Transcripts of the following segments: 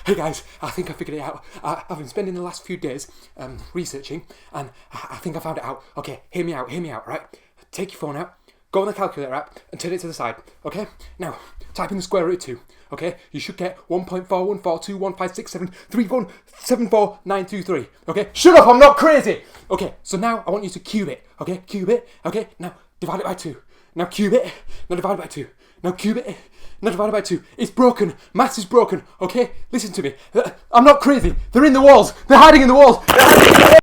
Hey guys, I think I figured it out. I've been spending the last few days researching, and I think I found it out. Okay, hear me out, right? Take your phone out, go on the calculator app, and turn it to the side, okay? Now, type in the square root of 2, okay? You should get 1.414215673474923, okay? Shut up, I'm not crazy! Okay, so now I want you to cube it, okay? Cube it, okay? Now, divide it by 2. Now cube it, now divide it by 2. Now cube it, now divide it by 2. It's broken. Maths is broken, okay? Listen to me. I'm not crazy. They're in the walls. They're hiding in the walls.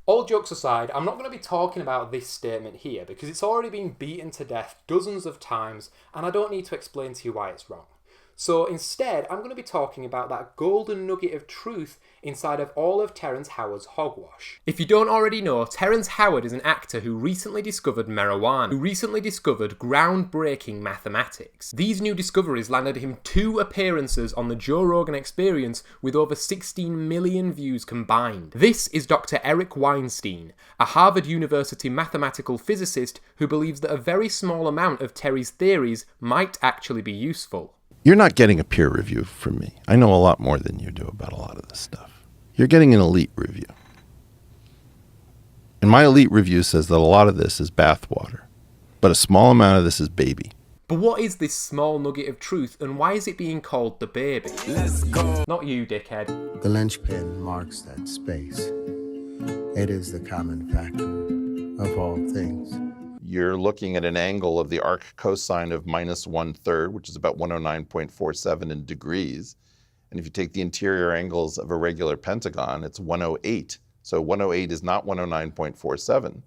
All jokes aside, I'm not going to be talking about this statement here because it's already been beaten to death dozens of times and I don't need to explain to you why it's wrong. So instead, I'm going to be talking about that golden nugget of truth inside of all of Terrence Howard's hogwash. If you don't already know, Terrence Howard is an actor who recently discovered marijuana, who recently discovered groundbreaking mathematics. These new discoveries landed him 2 appearances on the Joe Rogan Experience with over 16 million views combined. This is Dr. Eric Weinstein, a Harvard University mathematical physicist who believes that a very small amount of Terry's theories might actually be useful. You're not getting a peer review from me. I know a lot more than you do about a lot of this stuff. You're getting an elite review. And my elite review says that a lot of this is bathwater, but a small amount of this is baby. But what is this small nugget of truth and why is it being called the baby? Let's go. Not you, dickhead. The linchpin marks that space. It is the common factor of all things. You're looking at an angle of the arc cosine of minus 1/3, which is about 109.47 in degrees. And if you take the interior angles of a regular pentagon, it's 108. So 108 is not 109.47.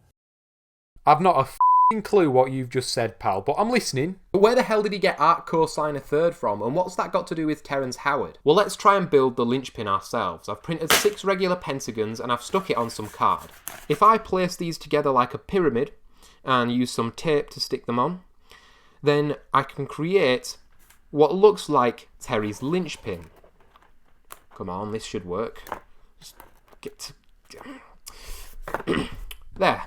I've not a clue what you've just said, pal, but I'm listening. But where the hell did he get arc cosine 1/3 from, and what's that got to do with Terrence Howard? Well, let's try and build the linchpin ourselves. I've printed 6 regular pentagons and I've stuck it on some card. If I place these together like a pyramid, and use some tape to stick them on, then I can create what looks like Terry's linchpin. Come on, this should work. Just get to... There.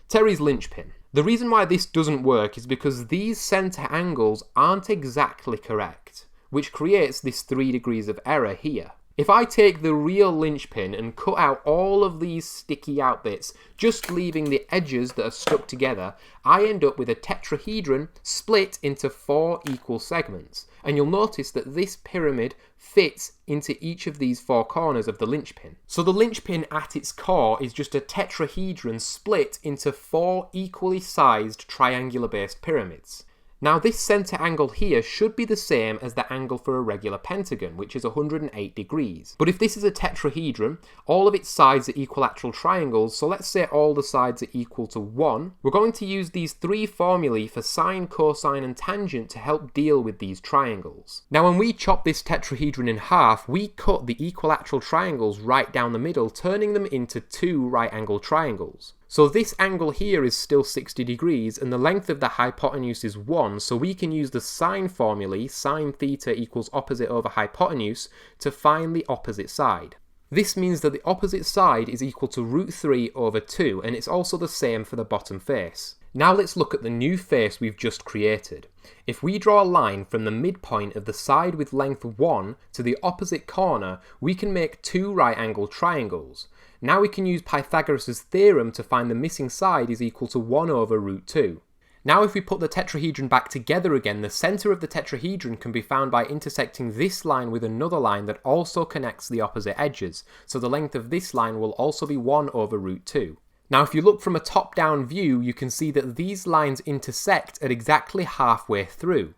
Terry's linchpin. The reason why this doesn't work is because these center angles aren't exactly correct, which creates this 3 degrees of error here. If I take the real linchpin and cut out all of these sticky out bits, just leaving the edges that are stuck together, I end up with a tetrahedron split into 4 equal segments. And you'll notice that this pyramid fits into each of these 4 corners of the linchpin. So the linchpin at its core is just a tetrahedron split into 4 equally sized triangular-based pyramids. Now this centre angle here should be the same as the angle for a regular pentagon, which is 108 degrees. But if this is a tetrahedron, all of its sides are equilateral triangles, so let's say all the sides are equal to 1. We're going to use these 3 formulae for sine, cosine and tangent to help deal with these triangles. Now when we chop this tetrahedron in half, we cut the equilateral triangles right down the middle, turning them into 2 right angle triangles. So this angle here is still 60 degrees and the length of the hypotenuse is 1, so we can use the sine formulae, sine theta equals opposite over hypotenuse, to find the opposite side. This means that the opposite side is equal to root 3 over 2, and it's also the same for the bottom face. Now let's look at the new face we've just created. If we draw a line from the midpoint of the side with length 1 to the opposite corner, we can make 2 right angle triangles. Now we can use Pythagoras' theorem to find the missing side is equal to 1 over root 2. Now if we put the tetrahedron back together again, the centre of the tetrahedron can be found by intersecting this line with another line that also connects the opposite edges, so the length of this line will also be 1 over root 2. Now if you look from a top-down view, you can see that these lines intersect at exactly halfway through.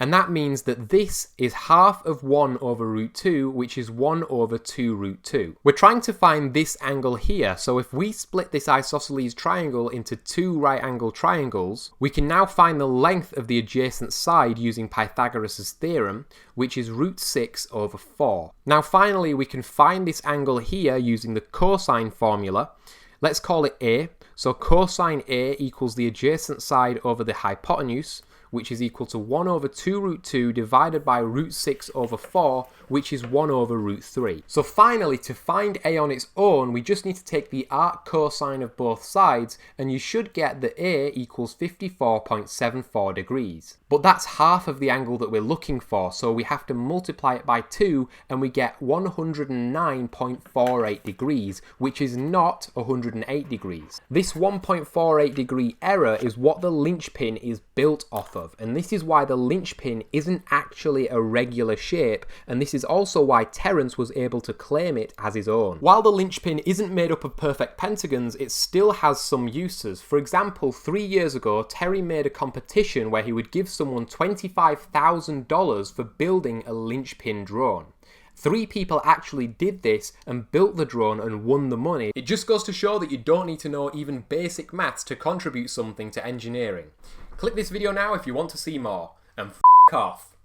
And that means that this is half of 1 over root 2, which is 1 over 2 root 2. We're trying to find this angle here, so if we split this isosceles triangle into 2 right angle triangles, we can now find the length of the adjacent side using Pythagoras' theorem, which is root 6 over 4. Now finally we can find this angle here using the cosine formula. Let's call it A, so cosine A equals the adjacent side over the hypotenuse, which is equal to 1 over 2 root 2 divided by root 6 over 4, which is 1 over root 3. So finally, to find a on its own, we just need to take the arc cosine of both sides, and you should get that a equals 54.74 degrees. But that's half of the angle that we're looking for, so we have to multiply it by 2, and we get 109.48 degrees, which is not 108 degrees. This 1.48 degree error is what the linchpin is built off of, and this is why the linchpin isn't actually a regular shape, and this is also why Terrence was able to claim it as his own. While the linchpin isn't made up of perfect pentagons, it still has some uses. For example, 3 years ago, Terry made a competition where he would give someone $25,000 for building a linchpin drone. 3 people actually did this and built the drone and won the money. It just goes to show that you don't need to know even basic maths to contribute something to engineering. Click this video now if you want to see more, and f*** off.